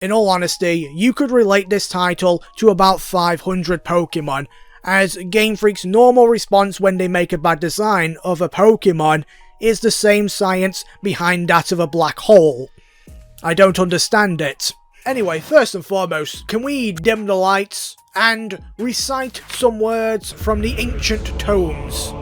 In all honesty, you could relate this title to about 500 Pokemon, as Game Freak's normal response when they make a bad design of a Pokemon is the same science behind that of a black hole. I don't understand it. Anyway, first and foremost, can we dim the lights and recite some words from the ancient tomes?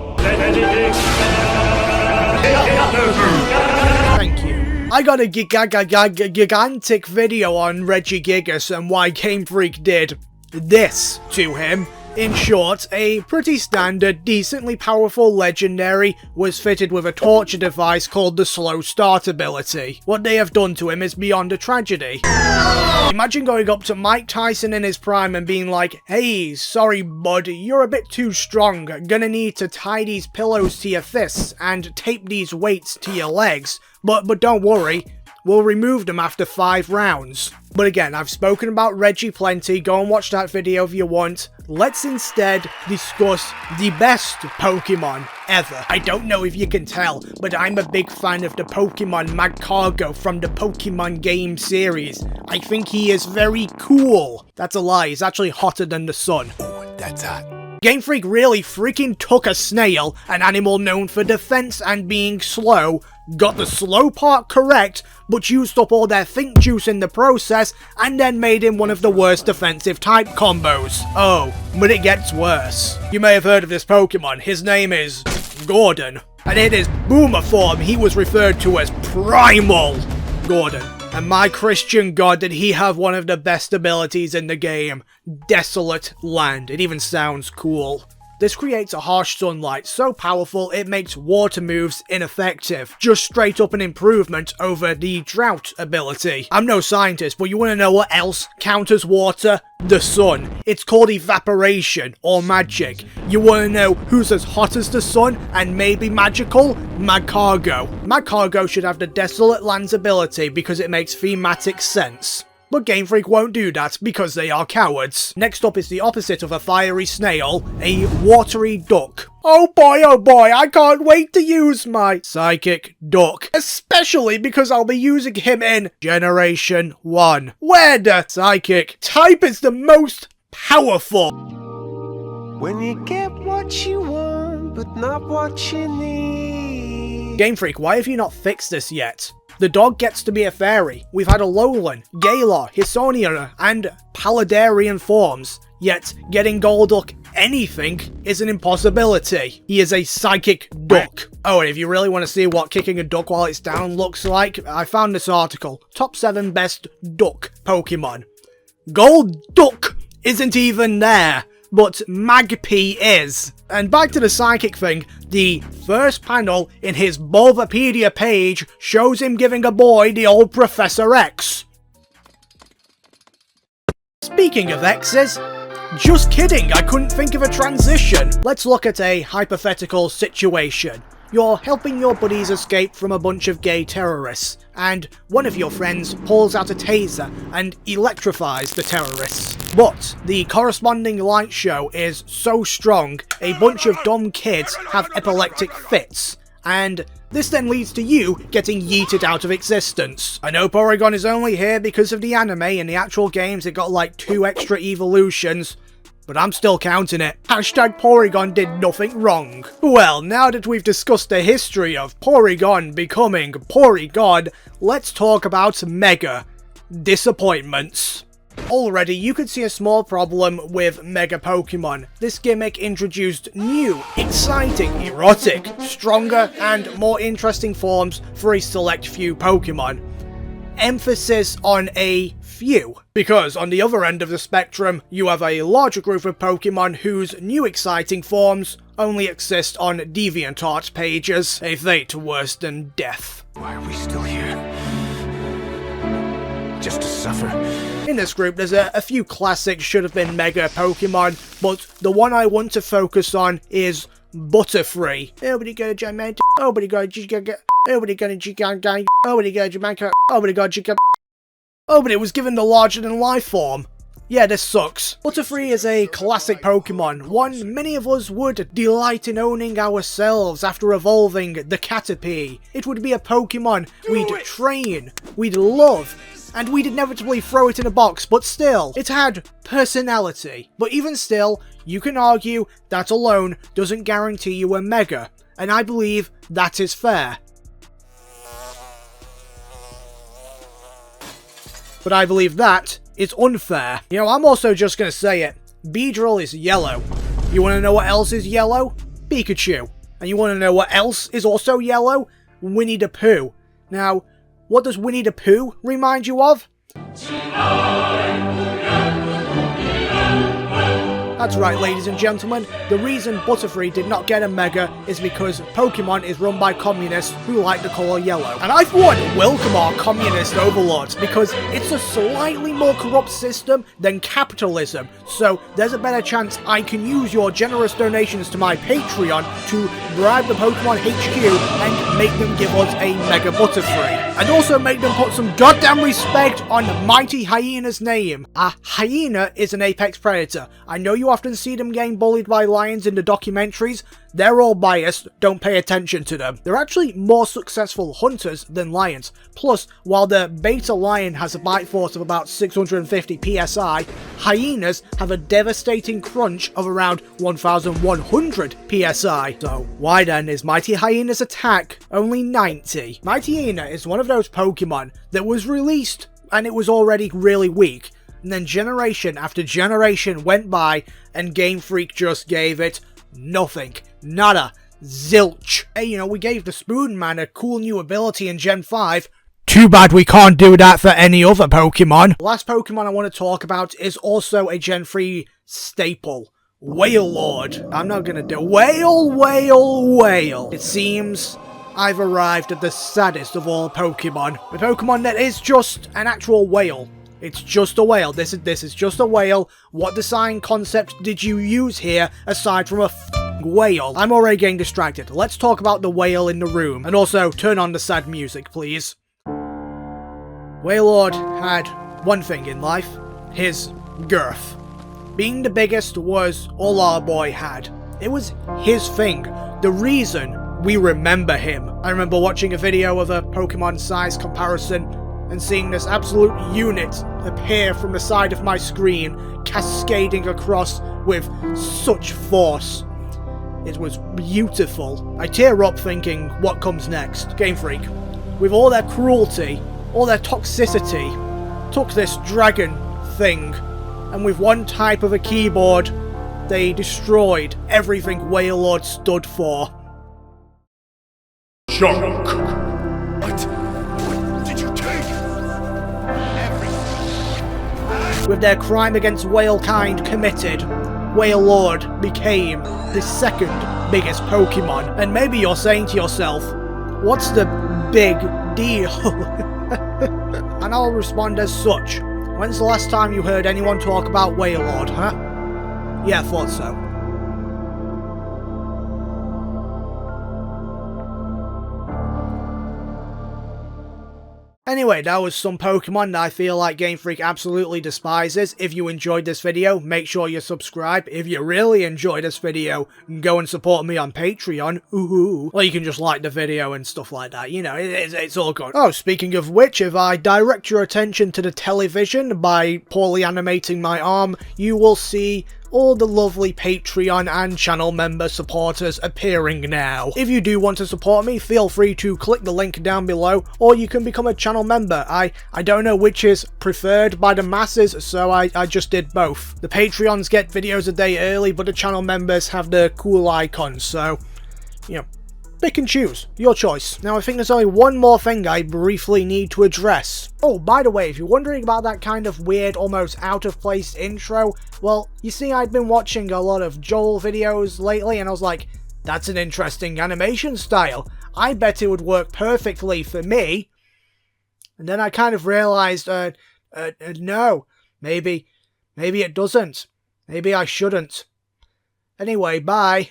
Thank you. I got a gigantic video on Regigigas and why Game Freak did this to him. In short, a pretty standard, decently powerful legendary was fitted with a torture device called the slow start ability. What they have done to him is beyond a tragedy. Imagine going up to Mike Tyson in his prime and being like, "Hey, sorry bud, you're a bit too strong, gonna need to tie these pillows to your fists and tape these weights to your legs, but don't worry, we'll remove them after 5 rounds. But again, I've spoken about Reggie plenty, go and watch that video if you want. Let's instead discuss the best Pokemon ever. I don't know if you can tell, but I'm a big fan of the Pokemon MagcarJoe from the Pokemon game series. I think he is very cool. That's a lie, he's actually hotter than the sun. Oh, that's hot. Game Freak really freaking took a snail, an animal known for defense and being slow, got the slow part correct, but used up all their think juice in the process, and then made him one of the worst defensive type combos. Oh, but it gets worse. You may have heard of this Pokemon, his name is Gordon, and in his boomer form he was referred to as Primal Gordon. And my Christian God, did he have one of the best abilities in the game, Desolate Land. It even sounds cool. This creates a harsh sunlight so powerful it makes water moves ineffective. Just straight up an improvement over the drought ability. I'm no scientist, but you want to know what else counters water? The sun. It's called evaporation or magic. You want to know who's as hot as the sun and maybe magical? MagcarJoe. MagcarJoe should have the Desolate Lands ability because it makes thematic sense. But Game Freak won't do that because they are cowards. Next up is the opposite of a fiery snail, a watery duck. Oh boy, I can't wait to use my Psychic Duck. Especially because I'll be using him in Generation 1, where the Psychic type is the most powerful. When you get what you want, but not what you need. Game Freak, why have you not fixed this yet? The dog gets to be a fairy. We've had Alolan, Galar, Hisonia, and Paladarian forms. Yet, getting Golduck anything is an impossibility. He is a Psychic Duck. Oh, and if you really want to see what kicking a duck while it's down looks like, I found this article. Top 7 best duck Pokemon. Golduck isn't even there, but Magpie is. And back to the psychic thing, the first panel in his Bulbapedia page shows him giving a boy the old Professor X. Speaking of X's, just kidding, I couldn't think of a transition. Let's look at a hypothetical situation. You're helping your buddies escape from a bunch of gay terrorists, and one of your friends pulls out a taser and electrifies the terrorists. But the corresponding light show is so strong, a bunch of dumb kids have epileptic fits, and this then leads to you getting yeeted out of existence. I know Porygon is only here because of the anime. In the actual games it got like 2 extra evolutions, but I'm still counting it. Hashtag Porygon did nothing wrong. Well, now that we've discussed the history of Porygon becoming Porygon, let's talk about Mega disappointments. Already, you could see a small problem with Mega Pokemon. This gimmick introduced new, exciting, erotic, stronger, and more interesting forms for a select few Pokemon. Emphasis on a few, because on the other end of the spectrum, you have a larger group of Pokemon whose new exciting forms only exist on DeviantArt pages, a fate worse than death. Why are we still here? Just to suffer? In this group, there's a few classic should have been Mega Pokemon, but the one I want to focus on is Butterfree. Nobody go Jamaica, nobody go Giga, nobody go Giga, nobody go Jamaica, nobody go Giga. Oh, but it was given the larger-than-life form. Yeah, this sucks. Butterfree is a classic Pokemon, one many of us would delight in owning ourselves after evolving the Caterpie. It would be a Pokemon we'd train, we'd love, and we'd inevitably throw it in a box, but still, it had personality. But even still, you can argue that alone doesn't guarantee you a Mega, and I believe that is fair. But I believe that is unfair. You know, I'm also just gonna say it. Beedrill is yellow. You wanna know what else is yellow? Pikachu. And you wanna know what else is also yellow? Winnie the Pooh. Now, what does Winnie the Pooh remind you of? That's right, ladies and gentlemen, the reason Butterfree did not get a Mega is because Pokemon is run by communists who like the colour yellow. And I for one welcome our communist overlords because it's a slightly more corrupt system than capitalism, so there's a better chance I can use your generous donations to my Patreon to bribe the Pokemon HQ and make them give us a Mega Butterfree. And also make them put some goddamn respect on Mighty Hyena's name. A hyena is an apex predator. I know you often see them getting bullied by lions in the documentaries. They're all biased, don't pay attention to them. They're actually more successful hunters than lions. Plus, while the beta lion has a bite force of about 650 psi, hyenas have a devastating crunch of around 1100 psi. So, why then is Mighty Hyena's attack only 90? Mighty Hyena is one of those Pokemon that was released and it was already really weak. And then generation after generation went by and Game Freak just gave it nothing. Nada. Zilch. Hey, you know, we gave the Spoon Man a cool new ability in Gen 5. Too bad we can't do that for any other Pokemon. The last Pokemon I want to talk about is also a Gen 3 staple. Wailord. I'm not gonna do Wail. It seems I've arrived at the saddest of all Pokemon. A Pokemon that is just an actual whale. It's just a whale. This is just a whale. What design concept did you use here aside from a whale? I'm already getting distracted. Let's talk about the whale in the room. And also, turn on the sad music, please. Wailord had one thing in life. His girth. Being the biggest was all our boy had. It was his thing. The reason we remember him. I remember watching a video of a Pokemon size comparison and seeing this absolute unit appear from the side of my screen, cascading across with such force. It was beautiful. I tear up thinking, what comes next? Game Freak, with all their cruelty, all their toxicity, took this dragon thing, and with one type of a keyboard, they destroyed everything Wailord stood for. Junk. What did you take? With their crime against whalekind committed, Wailord became the second biggest Pokemon. And maybe you're saying to yourself, what's the big deal? And I'll respond as such. When's the last time you heard anyone talk about Wailord, huh? Yeah, I thought so. Anyway, that was some Pokemon that I feel like Game Freak absolutely despises. If you enjoyed this video, make sure you subscribe. If you really enjoyed this video, go and support me on Patreon. Ooh. Or you can just like the video and stuff like that. You know, it's all good. Oh, speaking of which, if I direct your attention to the television by poorly animating my arm, you will see all the lovely Patreon and channel member supporters appearing now. If you do want to support me, feel free to click the link down below, or you can become a channel member. I don't know which is preferred by the masses, so I just did both. The Patreons get videos a day early, but the channel members have the cool icons, so, you know, pick and choose. Your choice. Now, I think there's only one more thing I briefly need to address. Oh, by the way, if you're wondering about that kind of weird, almost out-of-place intro, well, you see, I'd been watching a lot of Joel videos lately, and I was like, that's an interesting animation style. I bet it would work perfectly for me. And then I kind of realized, no, maybe it doesn't. Maybe I shouldn't. Anyway, bye.